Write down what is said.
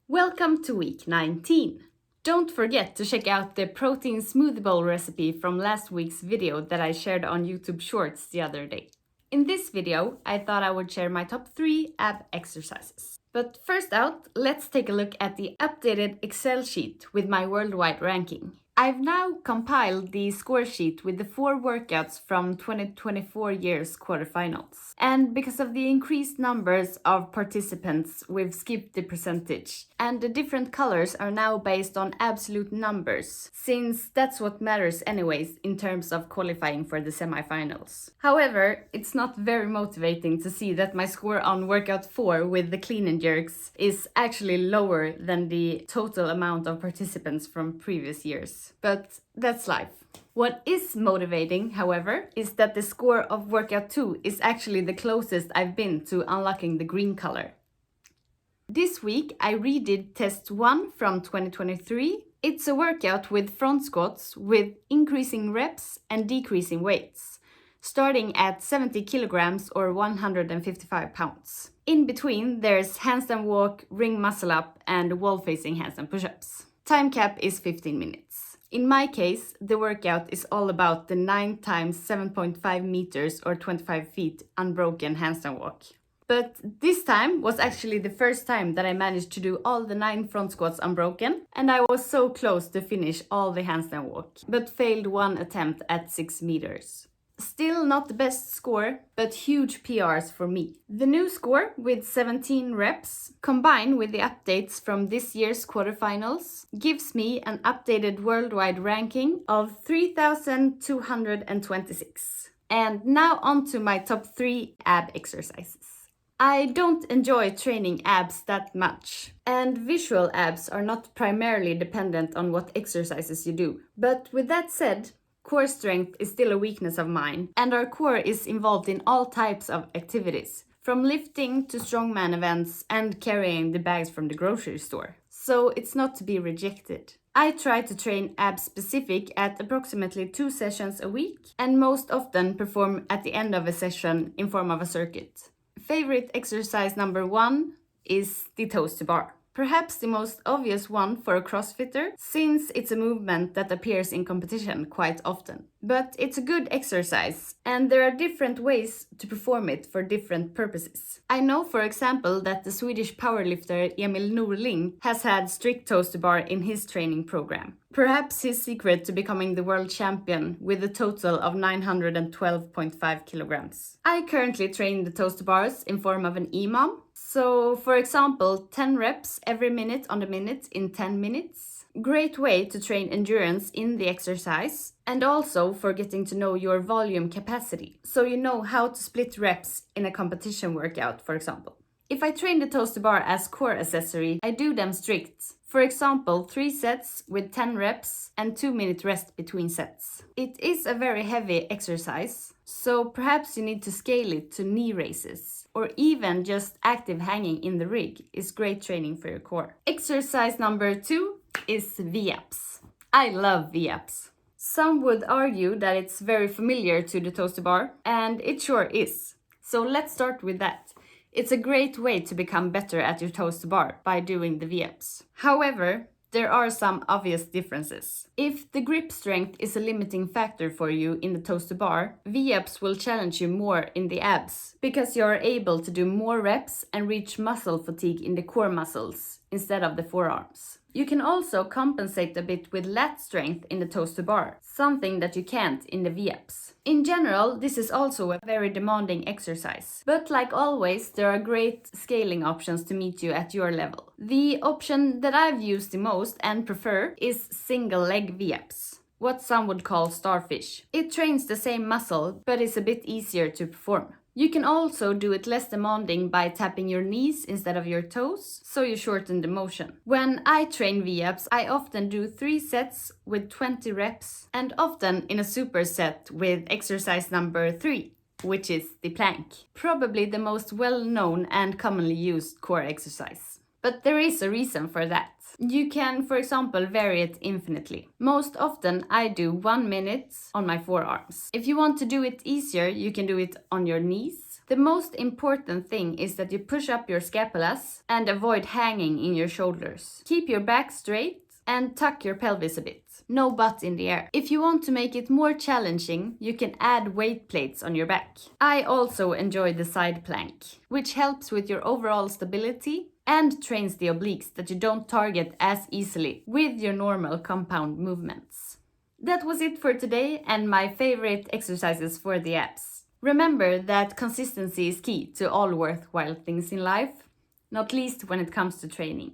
Welcome to week 19. Don't forget to check out the protein smoothie bowl recipe from last week's video that I shared on YouTube Shorts the other day. In this video, I thought I would share my top 3 ab exercises. But first out, let's take a look at the updated Excel sheet with my worldwide ranking. I've now compiled the score sheet with the 4 workouts from 2024 year's quarterfinals. And because of the increased numbers of participants, we've skipped the percentage. And the different colors are now based on absolute numbers, since that's what matters anyways in terms of qualifying for the semifinals. However, it's not very motivating to see that my score on workout 4 with the clean and jerks is actually lower than the total amount of participants from previous years. But that's life. What is motivating, however, is that the score of workout 2 is actually the closest I've been to unlocking the green color. This week I redid test 1 from 2023. It's a workout with front squats with increasing reps and decreasing weights, starting at 70 kilograms or 155 pounds. In between there's handstand walk, ring muscle up and wall facing handstand push-ups. Time cap is 15 minutes. In my case, the workout is all about the 9 times 7.5 meters or 25 feet unbroken handstand walk. But this time was actually the first time that I managed to do all the 9 front squats unbroken, and I was so close to finish all the handstand walk, but failed one attempt at 6 meters. Still not the best score, but huge PRs for me. The new score with 17 reps, combined with the updates from this year's quarterfinals, gives me an updated worldwide ranking of 3,226. And now on to my top 3 ab exercises. I don't enjoy training abs that much, and visual abs are not primarily dependent on what exercises you do. But with that said, core strength is still a weakness of mine, and our core is involved in all types of activities, from lifting to strongman events and carrying the bags from the grocery store. So it's not to be rejected. I try to train ab specific at approximately 2 sessions a week, and most often perform at the end of a session in form of a circuit. Favorite exercise number 1 is the toes to bar. Perhaps the most obvious one for a CrossFitter, since it's a movement that appears in competition quite often. But it's a good exercise, and there are different ways to perform it for different purposes. I know, for example, that the Swedish powerlifter Emil Norling has had strict toes to bar in his training program. Perhaps his secret to becoming the world champion with a total of 912.5 kilograms. I currently train the toes to bars in form of an EMOM. So, for example, 10 reps every minute on the minute in 10 minutes. Great way to train endurance in the exercise, and also for getting to know your volume capacity, so you know how to split reps in a competition workout, for example. If I train the toes to bar as core accessory, I do them strict. For example, 3 sets with 10 reps and 2-minute rest between sets. It is a very heavy exercise, so perhaps you need to scale it to knee raises, or even just active hanging in the rig is great training for your core. Exercise number 2 is V-abs. I love V-abs. Some would argue that it's very familiar to the toes to bar, and it sure is. So let's start with that. It's a great way to become better at your toes to bar by doing the V-abs. However, there are some obvious differences. If the grip strength is a limiting factor for you in the toes to bar, V-abs will challenge you more in the abs, because you are able to do more reps and reach muscle fatigue in the core muscles instead of the forearms. You can also compensate a bit with lat strength in the toes to bar, something that you can't in the V-abs. In general, this is also a very demanding exercise. But like always, there are great scaling options to meet you at your level. The option that I've used the most and prefer is single leg V-abs, what some would call starfish. It trains the same muscle, but is a bit easier to perform. You can also do it less demanding by tapping your knees instead of your toes, so you shorten the motion. When I train V-abs, I often do 3 sets with 20 reps, and often in a superset with exercise number 3, which is the plank. Probably the most well-known and commonly used core exercise. But there is a reason for that. You can, for example, vary it infinitely. Most often I do 1 minute on my forearms. If you want to do it easier, you can do it on your knees, The most important thing is that you push up your scapulas and avoid hanging in your shoulders. Keep your back straight and tuck your pelvis a bit. No butt in the air. If you want to make it more challenging, you can add weight plates on your back. I also enjoy the side plank, which helps with your overall stability and trains the obliques that you don't target as easily with your normal compound movements. That was it for today and my favorite exercises for the abs. Remember that consistency is key to all worthwhile things in life, not least when it comes to training.